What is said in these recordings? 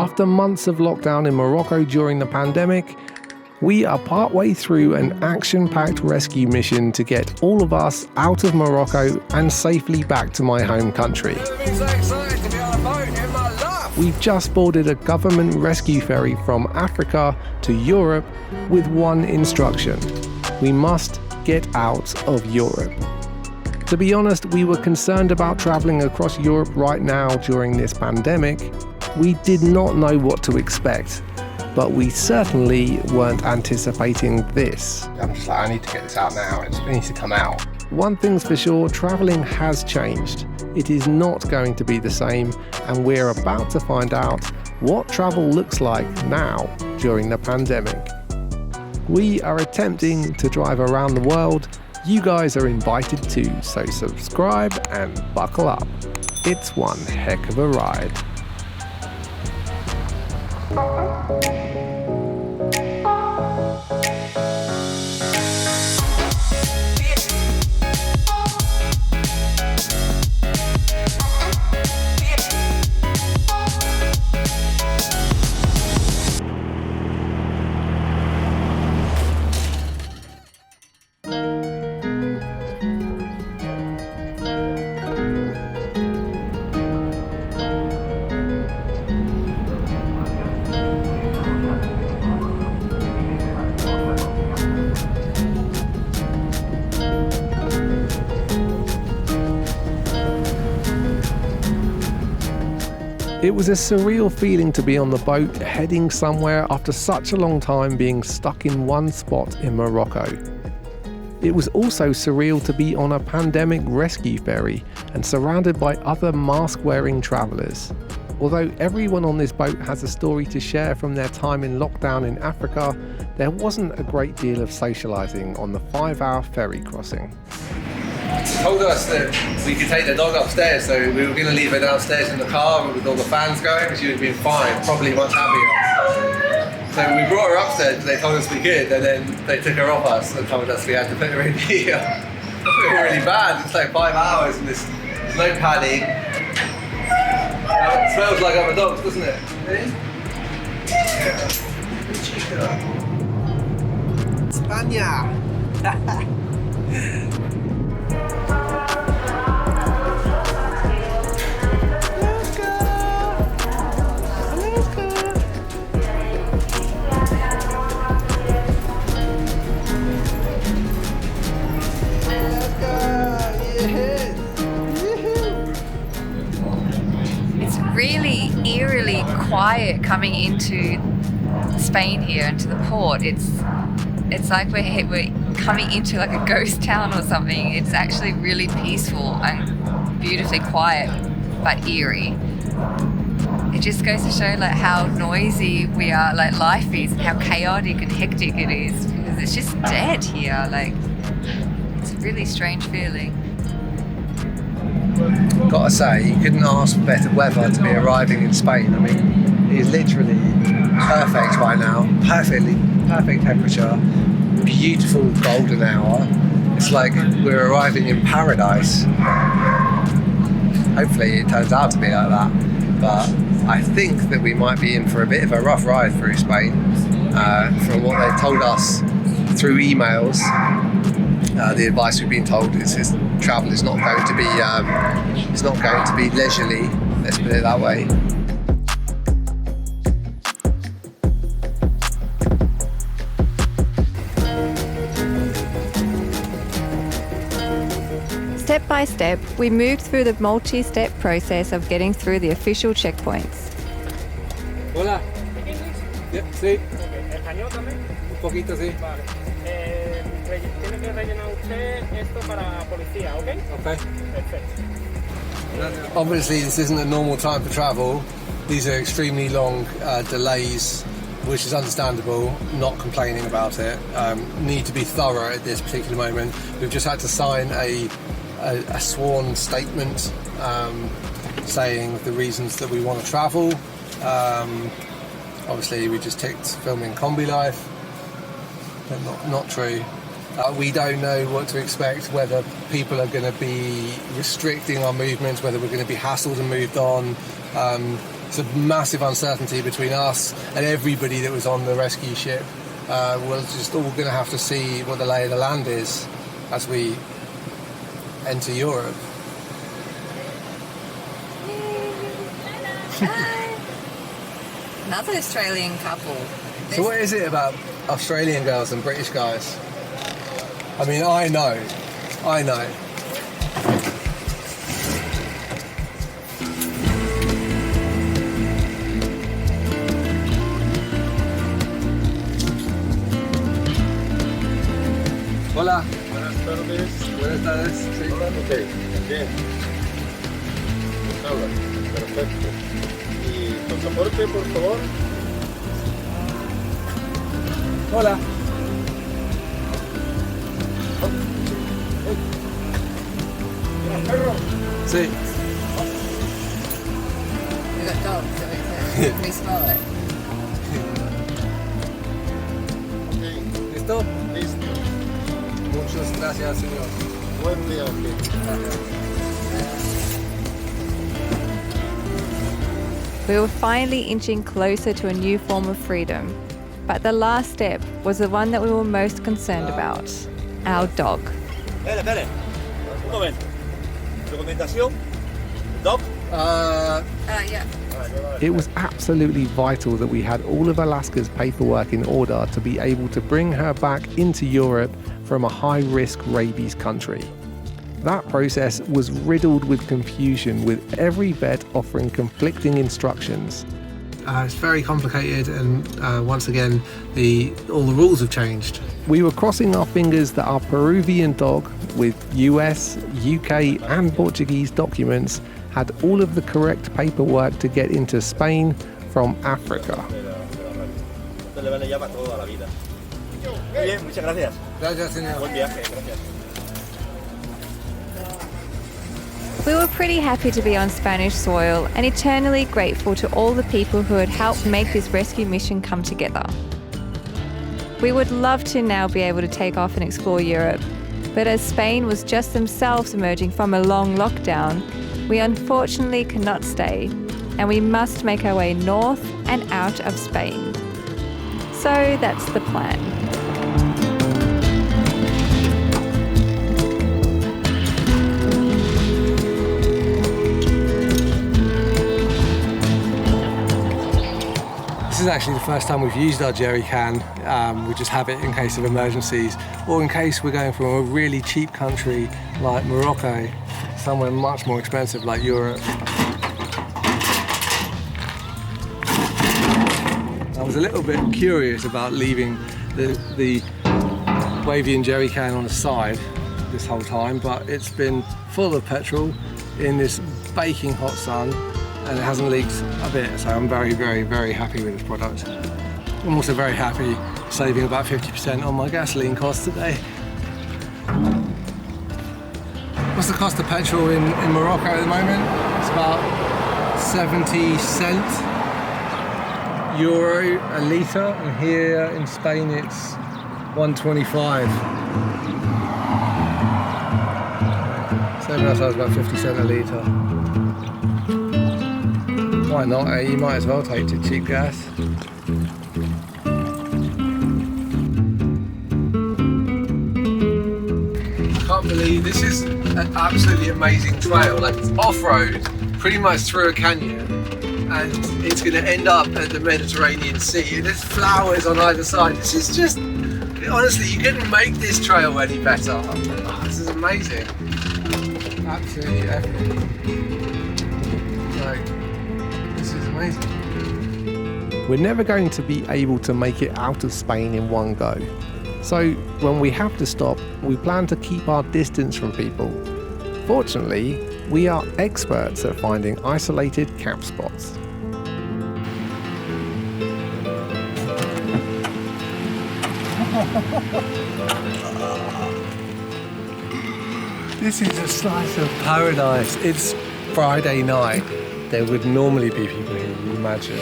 After months of lockdown in Morocco during the pandemic, we are partway through an action-packed rescue mission to get all of us out of Morocco and safely back to my home country. We've just boarded a government rescue ferry from Africa to Europe with one instruction: we must get out of Europe. To be honest, we were concerned about travelling across Europe right now during this pandemic. We did not know what to expect, but we certainly weren't anticipating this. I'm just like, I need to get this out now. It needs to come out. One thing's for sure, travelling has changed. It is not going to be the same, and we're about to find out what travel looks like now during the pandemic. We are attempting to drive around the world. You guys are invited too, so subscribe and buckle up. It's one heck of a ride. It was a surreal feeling to be on the boat heading somewhere after such a long time being stuck in one spot in Morocco. It was also surreal to be on a pandemic rescue ferry and surrounded by other mask-wearing travellers. Although everyone on this boat has a story to share from their time in lockdown in Africa, there wasn't a great deal of socialising on the 5-hour ferry crossing. Told us that we could take the dog upstairs, so we were going to leave her downstairs in the car with all the fans going. She would have been fine, probably much happier. So we brought her upstairs and they told us we could, and then they took her off us and told us we had to put her in here. I feel really bad. It's like 5 hours and there's no padding. It smells like other dogs, doesn't it? España! Really eerily quiet coming into Spain here, into the port. It's like we're coming into like a ghost town or something. It's actually really peaceful and beautifully quiet, but eerie. It just goes to show like how noisy we are, like life is, and how chaotic and hectic it is, because it's just dead here. Like, it's a really strange feeling. Gotta say, you couldn't ask for better weather to be arriving in Spain. I mean, it is literally perfect right now. Perfect temperature, beautiful golden hour. It's like we're arriving in paradise. Hopefully it turns out to be like that. But I think that we might be in for a bit of a rough ride through Spain. From what they told us through emails, the advice we've been told is travel is not going to be leisurely. Let's put it that way. Step by step, we moved through the multi-step process of getting through the official checkpoints. Hola. Yep, sí. ¿Español también? Un poquito, sí. Vale. Tiene que rellenar usted esto para policía, ¿ok? Okay. Perfect. Obviously, this isn't a normal time for travel. These are extremely long delays, which is understandable, not complaining about it. Need to be thorough at this particular moment. We've just had to sign a sworn statement saying the reasons that we want to travel. Obviously, we just ticked filming Kombi life, but not true. We don't know what to expect, whether people are going to be restricting our movements, whether we're going to be hassled and moved on. It's a massive uncertainty between us and everybody that was on the rescue ship. We're just all going to have to see what the lay of the land is as we enter Europe. Another Australian couple. So what is it about Australian girls and British guys? I mean, I know. Hola. Buenas tardes. Buenas tardes. Sí. Ok, bien. Habla. Perfecto. ¿Y pasaporte, por favor? Hola. Perro. Sí. We've got dogs, so can we smell it? Ok, ¿Listo? listo. Muchas gracias, señor. Buen viaje. We were finally inching closer to a new form of freedom, but the last step was the one that we were most concerned about, our dog. Espere. Un momento. Documentación. Doc. Yeah. It was absolutely vital that we had all of Alaska's paperwork in order to be able to bring her back into Europe from a high-risk rabies country. That process was riddled with confusion, with every vet offering conflicting instructions. It's very complicated, and once again, all the rules have changed. We were crossing our fingers that our Peruvian dog, with US, UK and Portuguese documents, had all of the correct paperwork to get into Spain from Africa. Esto le vale ya para toda la vida. Muy bien, muchas gracias. Gracias, señor. Buen viaje, gracias. We were pretty happy to be on Spanish soil and eternally grateful to all the people who had helped make this rescue mission come together. We would love to now be able to take off and explore Europe, but as Spain was just themselves emerging from a long lockdown, we unfortunately cannot stay, and we must make our way north and out of Spain. So that's the plan. This is actually the first time we've used our jerry can. We just have it in case of emergencies, or in case we're going from a really cheap country like Morocco, somewhere much more expensive like Europe. I was a little bit curious about leaving the Wavian jerry can on the side this whole time, but it's been full of petrol in this baking hot sun, and it hasn't leaked a bit, so I'm very, very, very happy with this product. I'm also very happy saving about 50% on my gasoline costs today. What's the cost of petrol in Morocco at the moment? It's about 70 cents euro a litre, and here in Spain it's 125. Saving ourselves about 50 cents a litre. Why not, eh? You might as well take to cheap gas. I can't believe this is an absolutely amazing trail. Like, it's off-road, pretty much through a canyon, and it's going to end up at the Mediterranean Sea, and there's flowers on either side. This is just, honestly, you couldn't make this trail any better. Oh, this is amazing. Absolutely epic. Like, this is amazing. We're never going to be able to make it out of Spain in one go. So when we have to stop, we plan to keep our distance from people. Fortunately, we are experts at finding isolated camp spots. This is a slice of paradise. It's Friday night. There would normally be people here, you imagine.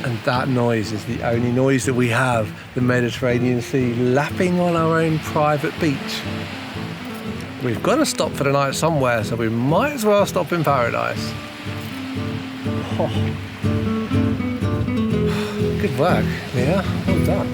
And that noise is the only noise that we have, the Mediterranean Sea lapping on our own private beach. We've got to stop for the night somewhere, so we might as well stop in paradise. Good work, Mia. Well done.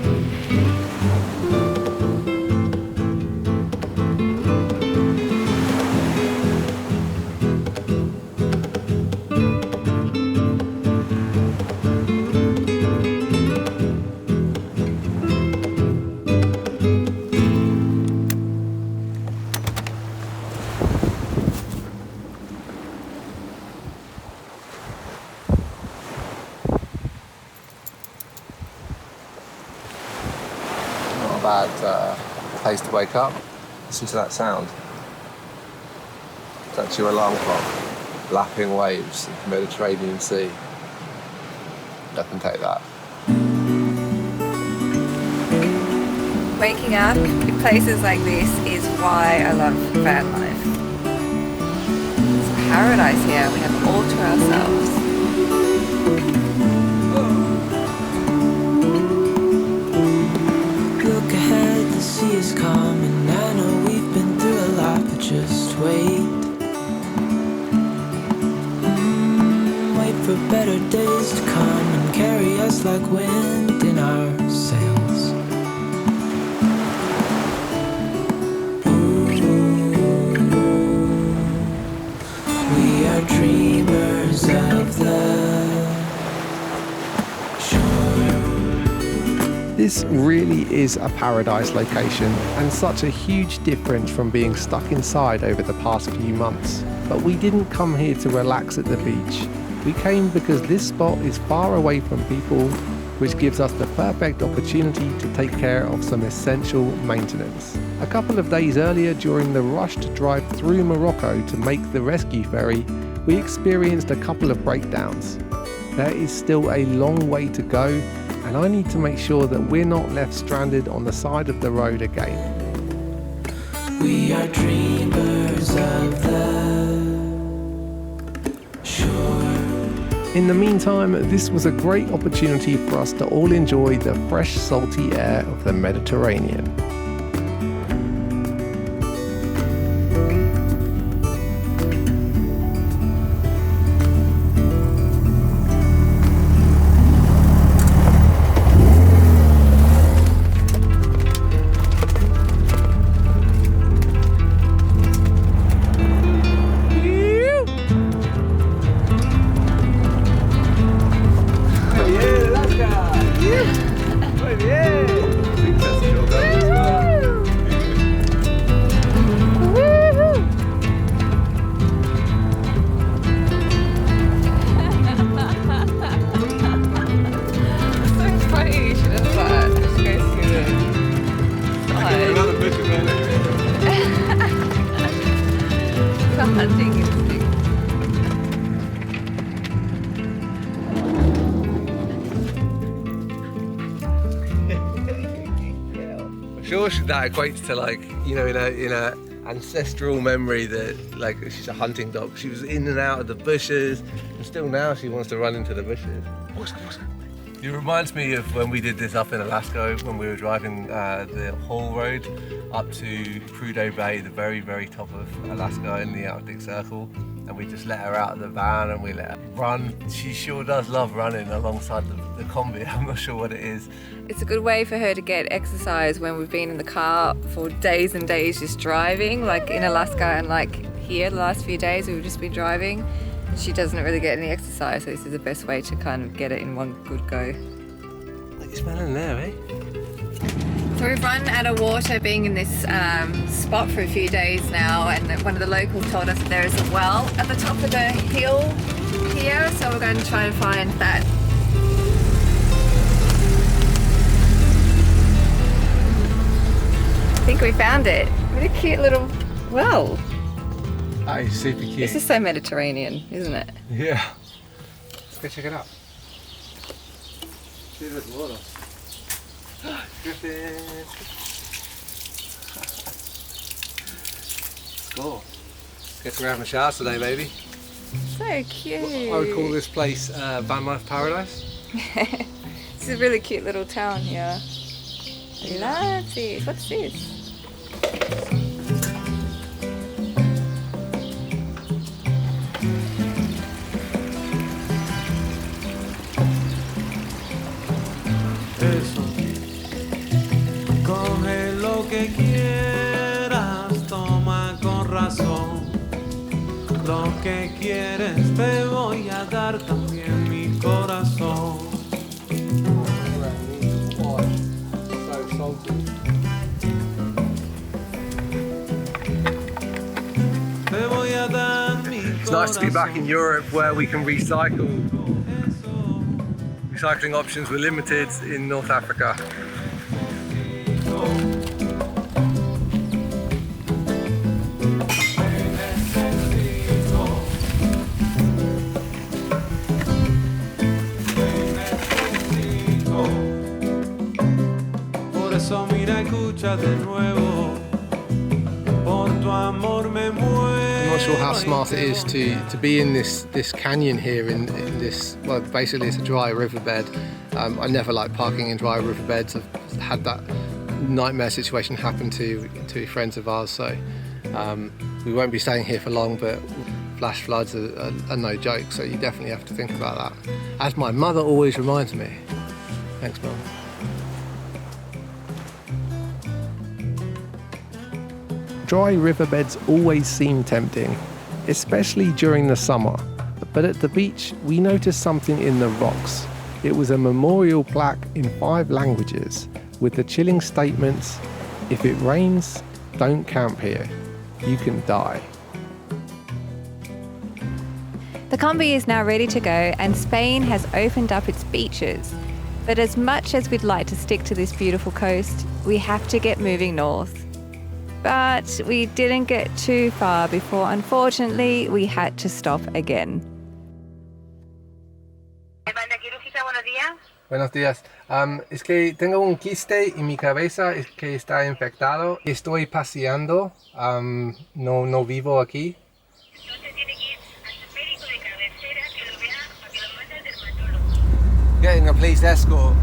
Bad place to wake up. Listen to that sound. That's your alarm clock. Lapping waves of the Mediterranean Sea. I can take that. Waking up in places like this is why I love van life. It's paradise here. We have it all to ourselves. Look ahead, the sea is calm, and I know we've been through a lot, but just wait. Wait for better days to come and carry us like wind in our sails. We are dreamers of the This really is a paradise location and such a huge difference from being stuck inside over the past few months. But we didn't come here to relax at the beach. We came because this spot is far away from people, which gives us the perfect opportunity to take care of some essential maintenance. A couple of days earlier, during the rushed drive through Morocco to make the rescue ferry, we experienced a couple of breakdowns. There is still a long way to go, and I need to make sure that we're not left stranded on the side of the road again. We are dreamers of the shore. In the meantime, this was a great opportunity for us to all enjoy the fresh, salty air of the Mediterranean. Sure, that equates to, like, you know, in a ancestral memory that, like, she's a hunting dog. She was in and out of the bushes, and still now she wants to run into the bushes. It reminds me of when we did this up in Alaska, when we were driving the whole road up to Prudhoe Bay, the very, very top of Alaska in the Arctic Circle, and we just let her out of the van and we let her run. She sure does love running alongside the Kombi. I'm not sure what it is. It's a good way for her to get exercise when we've been in the car for days and days just driving, like in Alaska and like here the last few days we've just been driving. She doesn't really get any exercise, so this is the best way to kind of get it in one good go. What are you smelling there, eh? So we've run out of water being in this spot for a few days now, and one of the locals told us that there is a well at the top of the hill here, so we're going to try and find that. I think we found it. Really cute little well. That is super cute. This is so Mediterranean, isn't it? Yeah. Let's go check it out. See, there's water. Dripping. Let's go. Get to have a shower today, baby. So cute. I would call this place van life paradise. This is a really cute little town here. Lovely. What's this? lo que quieres, te voy a dar también mi corazón. Te voy a dar mi corazón. It's nice to be back in Europe where we can recycle. Recycling options were limited in North Africa. Por eso mira, escucha de nuevo. Por tu amor me muero. I'm not sure how smart it is to be in this canyon here in this, well, basically it's a dry riverbed. I never like parking in dry riverbeds. I've had that nightmare situation happen to friends of ours, so we won't be staying here for long, but flash floods are no joke, so you definitely have to think about that. As my mother always reminds me. Thanks, Mum. Dry riverbeds always seem tempting, especially during the summer. But at the beach, we noticed something in the rocks. It was a memorial plaque in 5 languages with the chilling statements, "If it rains, don't camp here. You can die." The Kombi is now ready to go and Spain has opened up its beaches. But as much as we'd like to stick to this beautiful coast, we have to get moving north. But we didn't get too far before, unfortunately, we had to stop again. Buenos días. Es que tengo un quiste en mi cabeza que está infectado. Estoy paseando. No vivo aquí. Getting a police escort.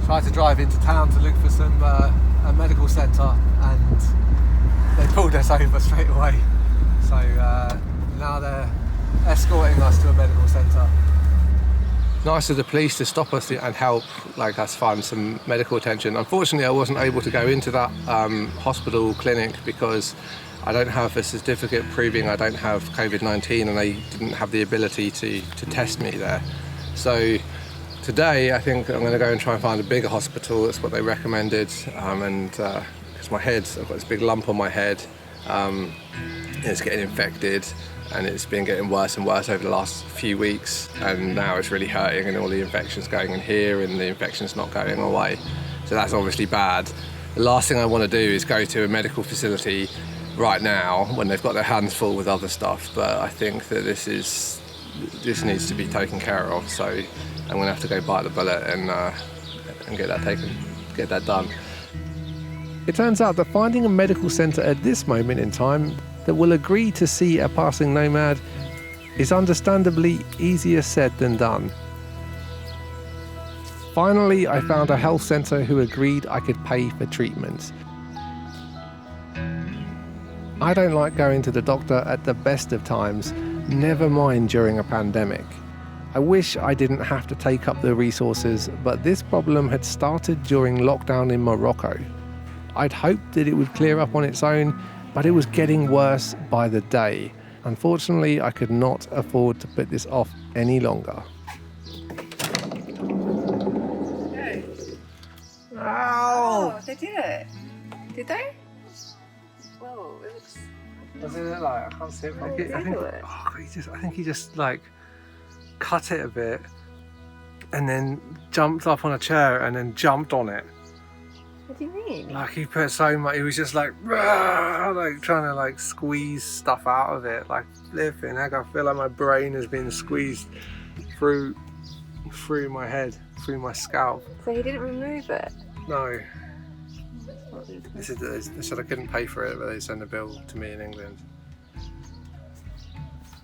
Tried to drive into town to look for some a medical centre, and they pulled us over straight away. So now they're escorting us to a medical centre. Nice of the police to stop us and help us find some medical attention. Unfortunately, I wasn't able to go into that hospital clinic because I don't have a certificate proving I don't have COVID-19, and they didn't have the ability to test me there. So today I think I'm going to go and try and find a bigger hospital. That's what they recommended, and because I've got this big lump on my head, it's getting infected, and it's been getting worse and worse over the last few weeks, and now it's really hurting, and all the infections going in here and the infection's not going away. So that's obviously bad. The last thing I want to do is go to a medical facility right now when they've got their hands full with other stuff, but I think that this needs to be taken care of, so I'm going to have to go bite the bullet and get that done. It turns out that finding a medical centre at this moment in time that will agree to see a passing nomad is understandably easier said than done. Finally, I found a health centre who agreed I could pay for treatment. I don't like going to the doctor at the best of times, never mind during a pandemic. I wish I didn't have to take up the resources, but this problem had started during lockdown in Morocco. I'd hoped that it would clear up on its own, but it was getting worse by the day. Unfortunately, I could not afford to put this off any longer. Oh, they did it. Did they? Whoa, it looks... Does it look like? I can't see it. I think he just cut it a bit and then jumped up on a chair and then jumped on it. What do you mean? He put so much, he was just trying to squeeze stuff out of it. Flipping heck, I feel like my brain has been squeezed through my head, through my scalp. So he didn't remove it? No. They said I couldn't pay for it, but they sent a bill to me in England.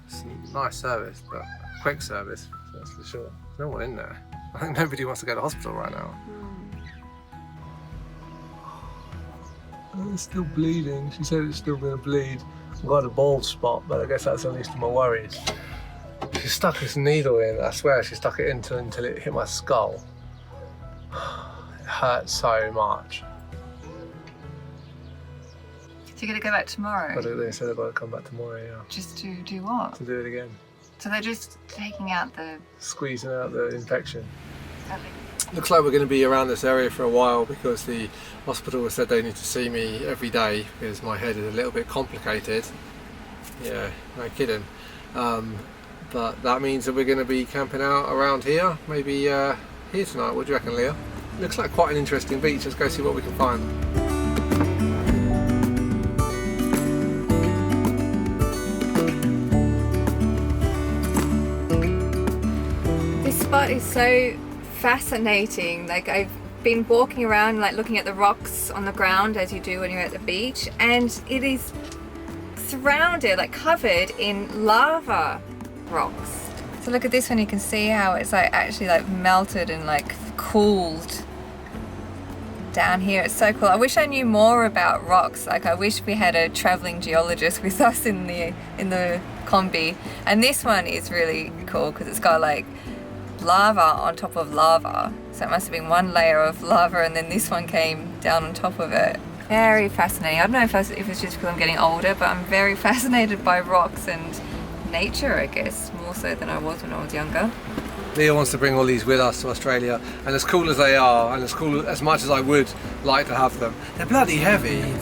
It's a nice service, but quick service, that's for sure. There's no one in there. I think nobody wants to go to hospital right now. Oh, it's still bleeding. She said it's still going to bleed. I've got a bald spot, but I guess that's the least of my worries. She stuck this needle in, I swear she stuck it in until it hit my skull. It hurt so much. you're going to go back tomorrow? But they said I've got to come back tomorrow, yeah. Just to do what? To do it again. So they're just taking out the... Squeezing out the infection. Okay. Looks like we're going to be around this area for a while because the hospital has said they need to see me every day because my head is a little bit complicated. Yeah, no kidding. But that means that we're going to be camping out around here, maybe here tonight. What do you reckon, Leah? Looks like quite an interesting beach. Let's go see what we can find. This spot is so fascinating. Like, I've been walking around, like looking at the rocks on the ground as you do when you're at the beach, and it is surrounded, like covered in lava rocks. So look at this one, you can see how it's like actually like melted and like cooled down here. It's so cool. I wish I knew more about rocks. Like, I wish we had a traveling geologist with us in the Kombi. And this one is really cool because it's got like lava on top of lava. So it must have been one layer of lava and then this one came down on top of it. Very fascinating. I don't know if it's just because I'm getting older, but I'm very fascinated by rocks and nature, I guess, more so than I was when I was younger. Leah wants to bring all these with us to Australia, and as cool as they are, and as cool as much as I would like to have them, they're bloody heavy. And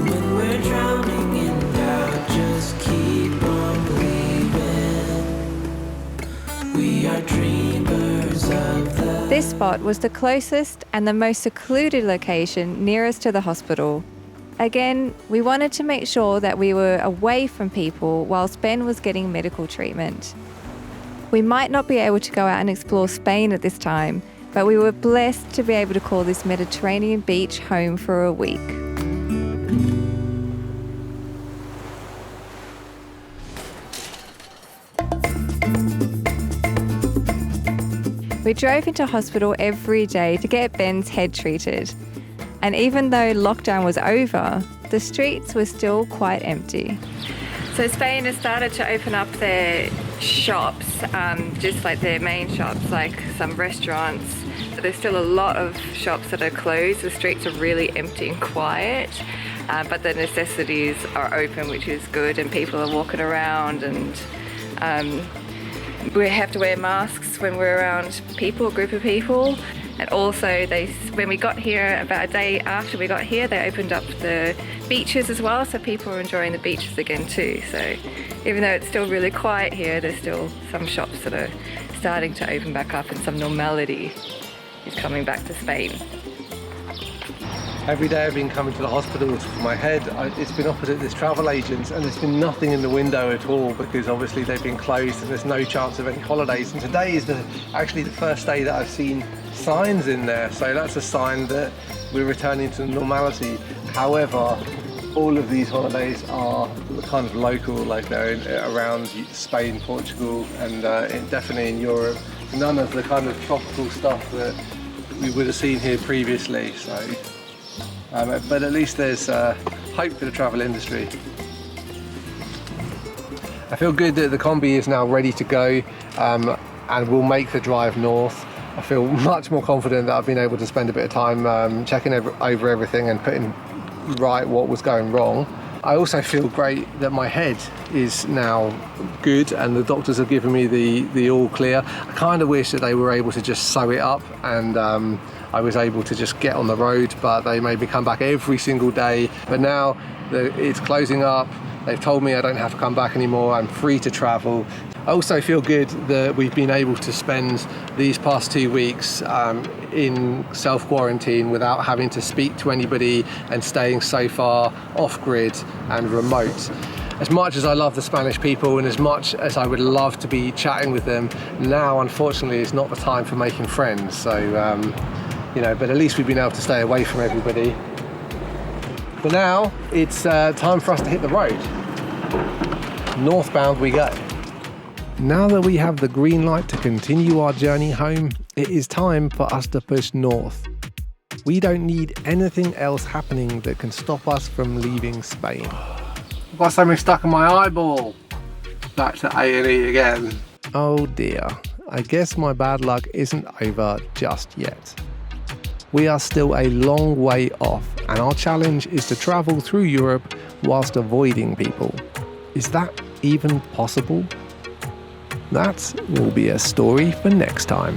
when we're drowning in doubt, just keep on believing. We are dreamers of the... This spot was the closest and the most secluded location nearest to the hospital. Again, we wanted to make sure that we were away from people whilst Ben was getting medical treatment. We might not be able to go out and explore Spain at this time, but we were blessed to be able to call this Mediterranean beach home for a week. We drove into hospital every day to get Ben's head treated. And even though lockdown was over, the streets were still quite empty. So Spain has started to open up their shops, just like their main shops, like some restaurants. But there's still a lot of shops that are closed. The streets are really empty and quiet, but the necessities are open, which is good, and people are walking around, and we have to wear masks when we're around people, a group of people. And also, when we got here, about a day after we got here, they opened up the beaches as well, so people are enjoying the beaches again too. So even though it's still really quiet here, there's still some shops that are starting to open back up and some normality is coming back to Spain. Every day I've been coming to the hospital for my head. It's been opposite this travel agent, and there's been nothing in the window at all because obviously they've been closed and there's no chance of any holidays. And today is actually the first day that I've seen signs in there, so that's a sign that we're returning to normality. However, all of these holidays are kind of local, like they're around Spain, Portugal, and definitely in Europe. None of the kind of tropical stuff that we would have seen here previously. So, but at least there's hope for the travel industry. I feel good that the Kombi is now ready to go, and we'll make the drive north. I feel much more confident that I've been able to spend a bit of time checking over everything and putting right what was going wrong. I also feel great that my head is now good and the doctors have given me the all clear. I kind of wish that they were able to just sew it up and I was able to just get on the road, but they made me come back every single day. But now that it's closing up, they've told me I don't have to come back anymore. I'm free to travel. I also feel good that we've been able to spend these past 2 weeks in self-quarantine without having to speak to anybody and staying so far off-grid and remote. As much as I love the Spanish people and as much as I would love to be chatting with them, now unfortunately is not the time for making friends. So, you know, but at least we've been able to stay away from everybody. For now, it's time for us to hit the road. Northbound we go. Now that we have the green light to continue our journey home, it is time for us to push north. We don't need anything else happening that can stop us from leaving Spain. I've got something stuck in my eyeball. Back to A&E again. Oh dear, I guess my bad luck isn't over just yet. we are still a long way off, and our challenge is to travel through Europe whilst avoiding people. Is that even possible? That will be a story for next time.